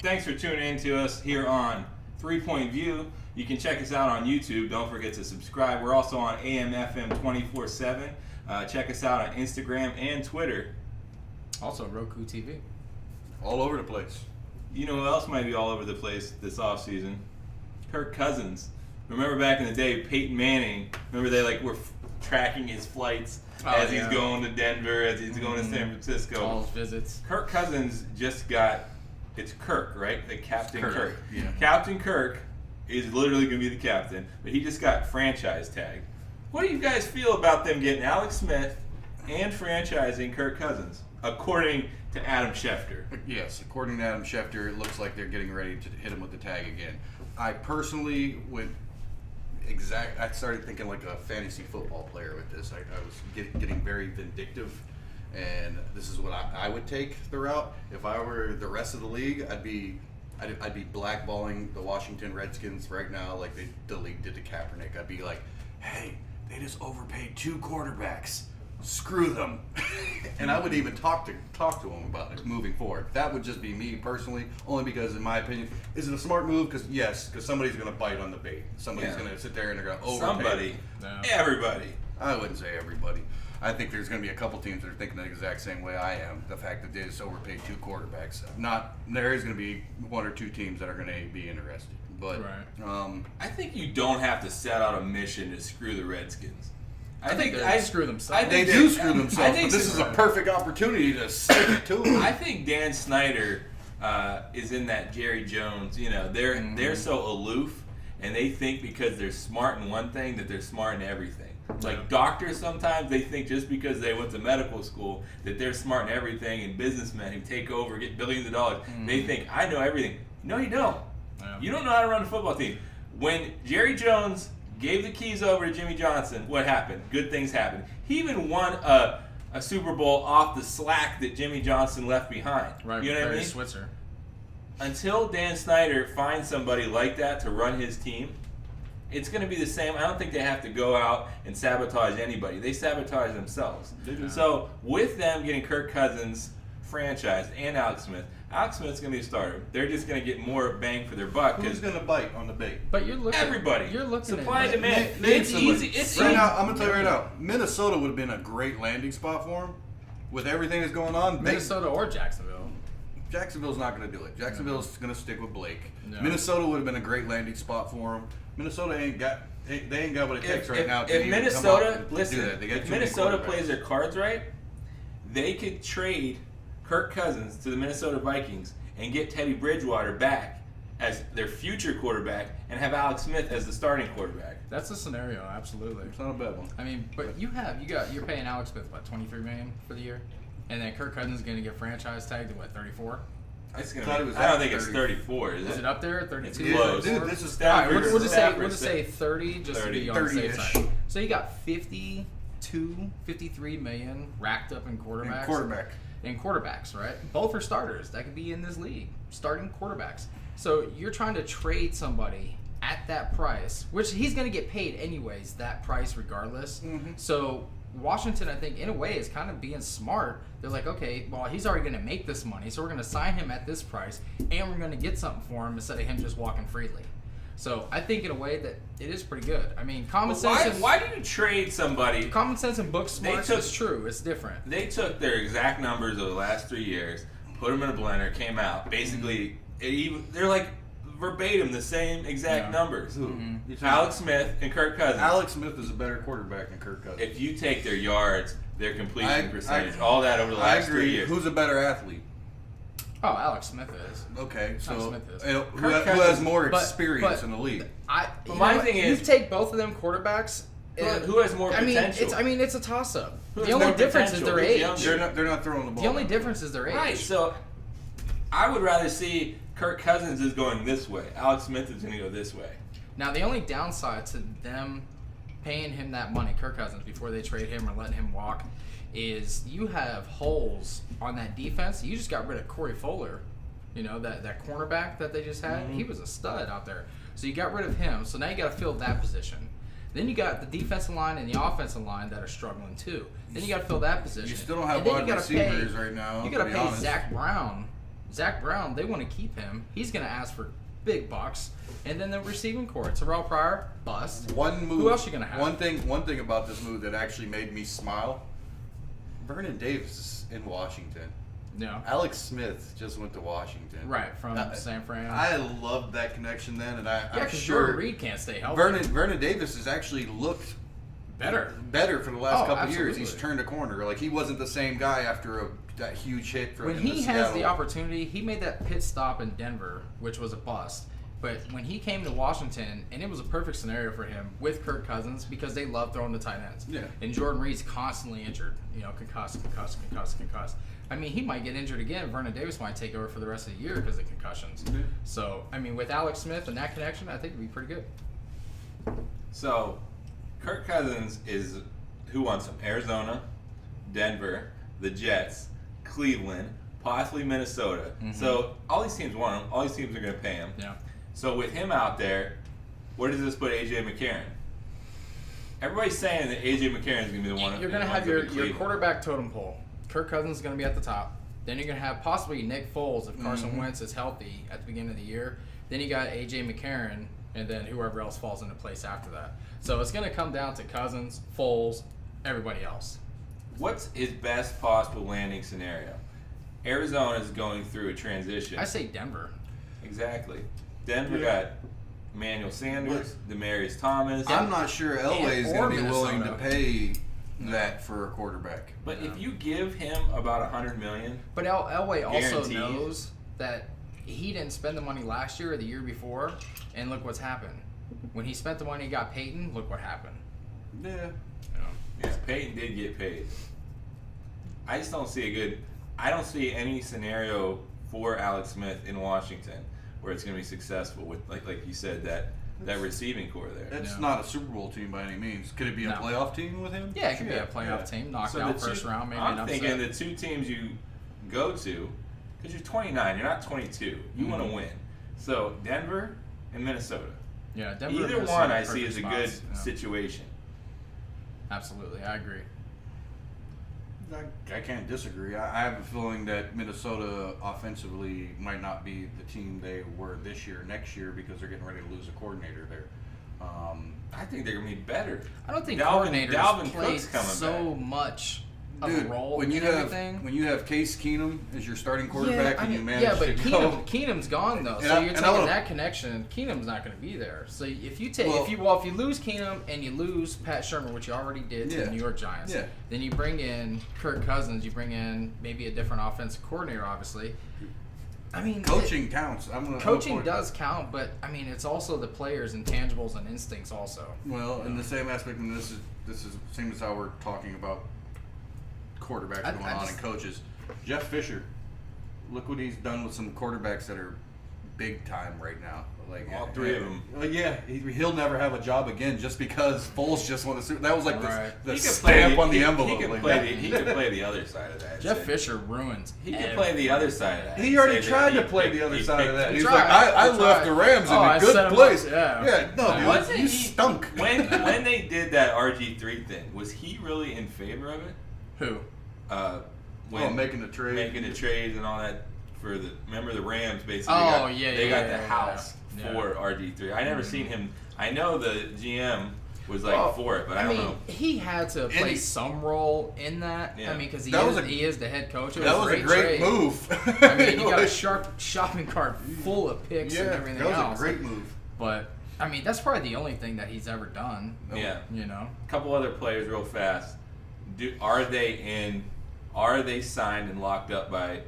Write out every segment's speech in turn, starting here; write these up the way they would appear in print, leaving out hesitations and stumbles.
Thanks for tuning in to us here on 3-Point View. You can check us out on YouTube. Don't forget to subscribe. We're also on AM, FM 24/7. Check us out on Instagram and Twitter. Also, Roku TV. All over the place. You know who else might be all over the place this offseason? Kirk Cousins. Remember back in the day, Peyton Manning, remember they were tracking his flights as he's going to Denver, as he's going to San Francisco. All his visits. Kirk Cousins just got, it's Kirk, right? The Captain Kirk. Yeah. Captain Kirk is literally going to be the captain, but he just got franchise tagged. What do you guys feel about them getting Alex Smith and franchising Kirk Cousins, according to Adam Schefter? Yes, according to Adam Schefter, it looks like they're getting ready to hit him with the tag again. I personally would I started thinking like a fantasy football player with this. I was getting very vindictive, and this is what I would take the route. If I were the rest of the league, I'd be blackballing the Washington Redskins right now, like the league did to Kaepernick. I'd be like, hey, they just overpaid 2 quarterbacks. Screw them. And I would even talk to them about it moving forward. That would just be me personally, only because in my opinion, is it a smart move? Because somebody's going to bite on the bait. Somebody's going to sit there and they're going to overpay. Somebody. No. Everybody. I wouldn't say everybody. I think there's going to be a couple teams that are thinking the exact same way I am. The fact that they just overpaid 2 quarterbacks. There is going to be 1 or 2 teams that are going to be interested. But right. I think you don't have to set out a mission to screw the Redskins. I think they screw themselves. They do screw themselves, but this is a perfect opportunity to stick it to them. I think Dan Snyder is in that Jerry Jones. You know, they're so aloof, and they think because they're smart in one thing that they're smart in everything. Like doctors, sometimes they think just because they went to medical school that they're smart in everything, and businessmen who take over, get billions of dollars, they think, I know everything. No, you don't. Yeah. You don't know how to run a football team. When Jerry Jones gave the keys over to Jimmy Johnson, what happened? Good things happened. He even won a Super Bowl off the slack that Jimmy Johnson left behind. Right, you know what I mean? Switzer. Until Dan Snyder finds somebody like that to run his team, it's going to be the same. I don't think they have to go out and sabotage anybody. They sabotage themselves. So with them getting Kirk Cousins franchised and Alex Smith's going to be a starter. They're just going to get more bang for their buck. Who's going to bite on the bait? But you're looking. Everybody. You're looking supply and demand. It's easy. It's right now. I'm going to tell you right now. Minnesota would have been a great landing spot for him with everything that's going on. Minnesota or Jacksonville. Jacksonville's not going to do it. Jacksonville's going to stick with Blake. No. Minnesota would have been a great landing spot for him. Minnesota ain't got what it takes right now. If Minnesota if Minnesota plays their cards right, they could trade Kirk Cousins to the Minnesota Vikings and get Teddy Bridgewater back as their future quarterback and have Alex Smith as the starting quarterback. That's a scenario, absolutely. It's not a bad one. I mean, but you're paying Alex Smith what, $23 million for the year, and then Kirk Cousins is going to get franchise tagged at what, 34? I don't think it's 34. Is it up there? 32? It's close. Dude, this is Stafford. We'll just say 30 just to be on the safe 30-ish. side. So you got 53 million racked up in quarterbacks. In quarterbacks, right? Both are starters that could be in this league, starting quarterbacks. So you're trying to trade somebody at that price, which he's going to get paid anyways, that price regardless. Mm-hmm. So Washington, I think, in a way, is kind of being smart. They're like, okay, well, he's already going to make this money, so we're going to sign him at this price, and we're going to get something for him instead of him just walking freely. So I think in a way that it is pretty good. I mean, common sense. Why do you trade somebody? Common sense and book smarts is true. It's different. They took their exact numbers of the last 3 years, put them in a blender, came out. Basically, they're like verbatim the same exact numbers. Mm-hmm. Alex Smith and Kirk Cousins. Alex Smith is a better quarterback than Kirk Cousins. If you take their yards, their completion percentage, all that over the last 3 years. Who's a better athlete? Oh, Alex Smith is. Okay, so Smith is. Who has more experience in the league? My thing is, you take both of them quarterbacks. Who has more potential? It's a toss-up. The only difference is their age. They're not throwing the ball. The only difference is their age. Right. So, I would rather see Kirk Cousins is going this way. Alex Smith is going to go this way. Now, the only downside to them paying him that money, Kirk Cousins, before they trade him or letting him walk, is you have holes on that defense. You just got rid of Corey Fuller, that cornerback that they just had. Mm-hmm. He was a stud out there. So you got rid of him. So now you got to fill that position. Then you got the defensive line and the offensive line that are struggling too. Then you got to fill that position. You still don't have wide receivers right now. You got to pay Zach Brown, Zach Brown, they want to keep him. He's going to ask for big bucks. And then the receiving core, Terrell Pryor, bust. One move. Who else you going to have? One thing about this move that actually made me smile. Vernon Davis is in Washington. No. Alex Smith just went to Washington. Right, from San Fran. I loved that connection then, and I'm because sure Jordan Reed can't stay healthy. Vernon Davis has actually looked better for the last couple of years. absolutely. He's turned a corner. Like, he wasn't the same guy after that huge hit from when in he the has Seattle. the opportunity, he made that pit stop in Denver, which was a bust. But when he came to Washington, and it was a perfect scenario for him with Kirk Cousins because they love throwing the tight ends. Yeah. And Jordan Reed's constantly injured. Concussed. I mean, he might get injured again. Vernon Davis might take over for the rest of the year because of concussions. Yeah. So, I mean, with Alex Smith and that connection, I think it'd be pretty good. So, Kirk Cousins is who wants him? Arizona, Denver, the Jets, Cleveland, possibly Minnesota. Mm-hmm. So all these teams want him. All these teams are going to pay him. Yeah. So with him out there, where does this put AJ McCarron? Everybody's saying that AJ McCarron is going to be the one. You're going to have your quarterback totem pole. Kirk Cousins is going to be at the top. Then you're going to have possibly Nick Foles if Carson Wentz is healthy at the beginning of the year. Then you got AJ McCarron, and then whoever else falls into place after that. So it's going to come down to Cousins, Foles, everybody else. What's his best possible landing scenario? Arizona is going through a transition. I say Denver. Exactly. Denver got Emmanuel Sanders, Demaryius Thomas. I'm not sure Elway is going to be willing to Minnesota. pay that for a quarterback. But if you give him about $100 million, But Elway also Guaranteed. knows that he didn't spend the money last year or the year before, and look what's happened. When he spent the money and got Peyton, look what happened. Yeah. yes, Peyton did get paid. I just don't see I don't see any scenario for Alex Smith in Washington where it's going to be successful with, like you said, that receiving core there. It's not a Super Bowl team by any means. Could it be a playoff team with him? Yeah, it could be Sure. a playoff team, knocked So out the first two- round, maybe I'm an upset. thinking the two teams you go to, because you're 29, you're not 22. You want to win. So Denver and Minnesota. Yeah, Denver. and Either Minnesota one are I see perfect as a good spots, yeah. situation. Absolutely, I agree. I can't disagree. I have a feeling that Minnesota offensively might not be the team they were this year, next year, because they're getting ready to lose a coordinator there. I think they're going to be better. I don't think Dalvin coordinators play Cook's coming so back. much of Dude, a role when you in have everything. when you have Case Keenum as your starting quarterback and you manage but to go, Keenum's gone though, And so I- you're and I taking wanna- that connection. Keenum's not going to be there. So if you take Well- if you lose Keenum and you lose Pat Shermer, which you already did to Yeah. the New York Giants, Yeah. then you bring in Kirk Cousins, you bring in maybe a different offensive coordinator, obviously. I mean, coaching counts. coaching does count, but I mean it's also the players' intangibles and instincts also. Well, in the same aspect, and this is same as how we're talking about quarterbacks I going on just- and coaches. Jeff Fisher, look what he's done with some quarterbacks that are big time right now. Like All three of them. He'll never have a job again just because Foles just won the Super. That was like Right. the He could stamp play on the he- envelope. He could like play that. he could play the other side of that. Jeff Say. Fisher ruins. He could play the other side of that. He already Say that tried to he play picked- the other he side of picked- that. He He's tried. like, I He left tried. the Rams in I a set good him place. up, yeah. No, dude, Wasn't you he- stunk. When they did that RG3 thing, was he really in favor of it? Who? Making the trade. making the trades and all that for the. Remember the Rams basically. Oh, got, yeah, They yeah, got yeah, the yeah, house yeah. for RG3. I never seen him. I know the GM was like Well, for it, but I don't know. he had to play he- some role in that. Yeah. I mean, because he That was he is the head coach. It That was a great trade. move. I mean, you got a sharp shopping cart full of picks and everything that was else. a great move. But I mean, that's probably the only thing that he's ever done. Yeah. You know. A couple other players real fast. Are they signed and locked up by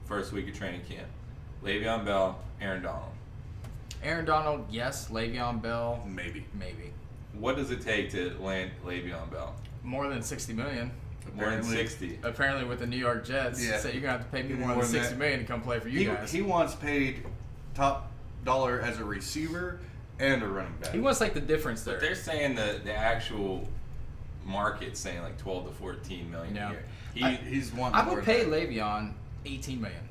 first week of training camp? Le'Veon Bell, Aaron Donald. Aaron Donald, yes. Le'Veon Bell, Maybe. maybe. What does it take to land Le'Veon Bell? More than $60 million. More than Apparently. 60. Apparently, with the New York Jets, Yeah. so you're gonna have to pay me more More than than $60 that. million to come play for you guys. He wants paid top dollar as a receiver and a running back. He wants like the difference But there. they're saying the actual market's saying like 12 to 14 million Yeah. a year. He's wanting I more would than pay that. Le'Veon $18 million.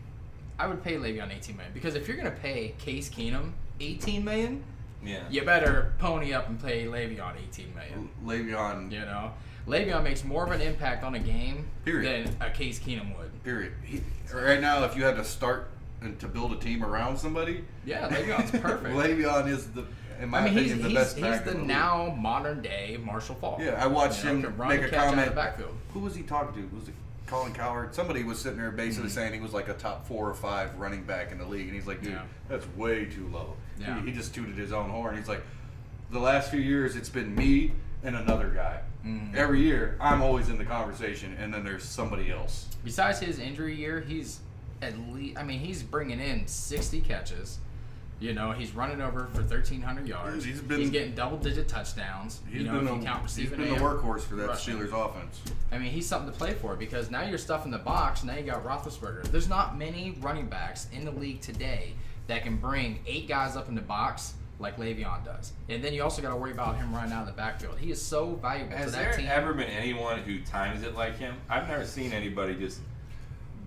I would pay Le'Veon $18 million because if you're gonna pay Case Keenum $18 million, Yeah. you better pony up and pay Le'Veon $18 million. Le'Veon. You know, Le'Veon makes more of an impact on a game Period. than a Case Keenum would. Period. Right now, if you had to start and to build a team around somebody. Yeah, Le'Veon's perfect. Le'Veon is in my opinion, the best back. He's the now modern day Marshall Faulk. Yeah, I watched him make a comment. Backfield. Who was he talking to? Was it Colin Cowherd? Somebody was sitting there basically saying he was like a top 4 or 5 running back in the league, and he's like, dude, that's way too low. Yeah. He just tooted his own horn. He's like, the last few years it's been me and another guy. Every year I'm always in the conversation, and then there's somebody else. Besides his injury year, he's at least, I mean, he's bringing in 60 catches. You know, he's running over for 1,300 yards. He's getting double-digit touchdowns. He's been the workhorse for that Steelers offense. I mean, he's something to play for because now you're stuffing the box. Now you got Roethlisberger. There's not many running backs in the league today that can bring 8 guys up in the box like Le'Veon does. And then you also got to worry about him running out of the backfield. He is so valuable to that team. Has there ever been anyone who times it like him? I've never seen anybody just...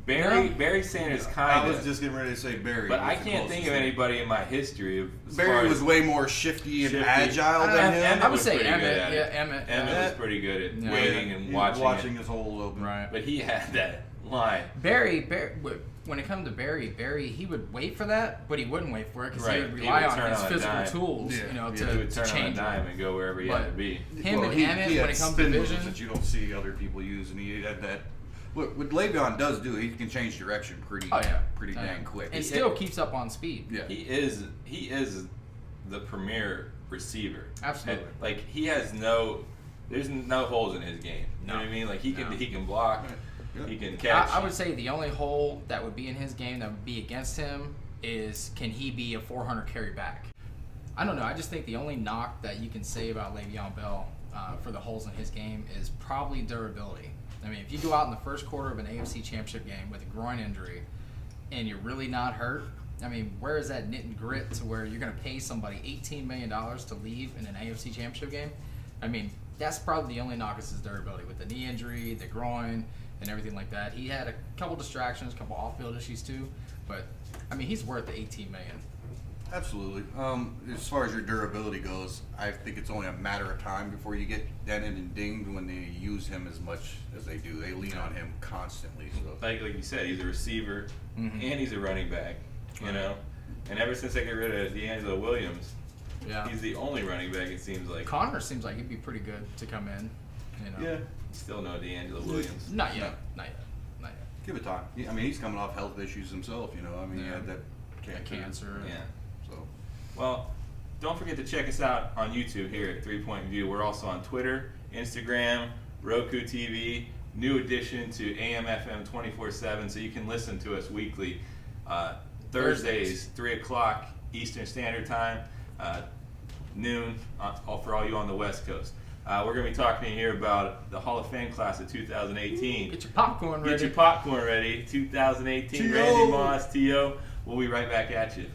Barry Sanders kind of... I was just getting ready to say Barry. But I can't think of anybody in my history of... Barry was way more shifty and agile than him. I would say Emmett. Emmett was pretty good at waiting and watching his holes open. Right. But he had that line. Barry, when it comes to Barry, he would wait for that, but he wouldn't wait for it because he would rely on his physical tools, he would turn on a dime and go wherever he had to be. Him and Emmett, when it comes to vision, that you don't see other people use, and he had that. What Le'Veon does do, he can change direction pretty dang quick. And still keeps up on speed. Yeah. He is the premier receiver. Absolutely. And, like, there's no holes in his game. You know what I mean? Like, he can block. Yeah. He can catch. I would say the only hole that would be in his game that would be against him is, can he be a 400 carry back? I don't know. I just think the only knock that you can say about Le'Veon Bell for the holes in his game is probably durability. I mean, if you go out in the first quarter of an AFC Championship game with a groin injury and you're really not hurt, I mean, where is that knit and grit to where you're going to pay somebody $18 million to leave in an AFC Championship game? I mean, that's probably the only knock is his durability with the knee injury, the groin, and everything like that. He had a couple distractions, a couple off-field issues too, but, I mean, he's worth the $18 million. Absolutely. As far as your durability goes, I think it's only a matter of time before you get dented and dinged when they use him as much as they do. They lean on him constantly. So, like you said, he's a receiver and he's a running back. You know, and ever since they get rid of D'Angelo Williams, he's the only running back. It seems like Connor seems like he'd be pretty good to come in. You know. Yeah. Still no D'Angelo Williams. Not yet. Not yet. Give it time. I mean, he's coming off health issues himself. You know, I mean, he had that cancer. Yeah. Well, don't forget to check us out on YouTube here at 3 Point View. We're also on Twitter, Instagram, Roku TV, new addition to AM/FM 24/7, so you can listen to us weekly. Thursdays, 3 o'clock Eastern Standard Time, noon for all you on the West Coast. We're going to be talking here about the Hall of Fame class of 2018. Get your popcorn ready. 2018, Randy Moss, T.O. We'll be right back at you.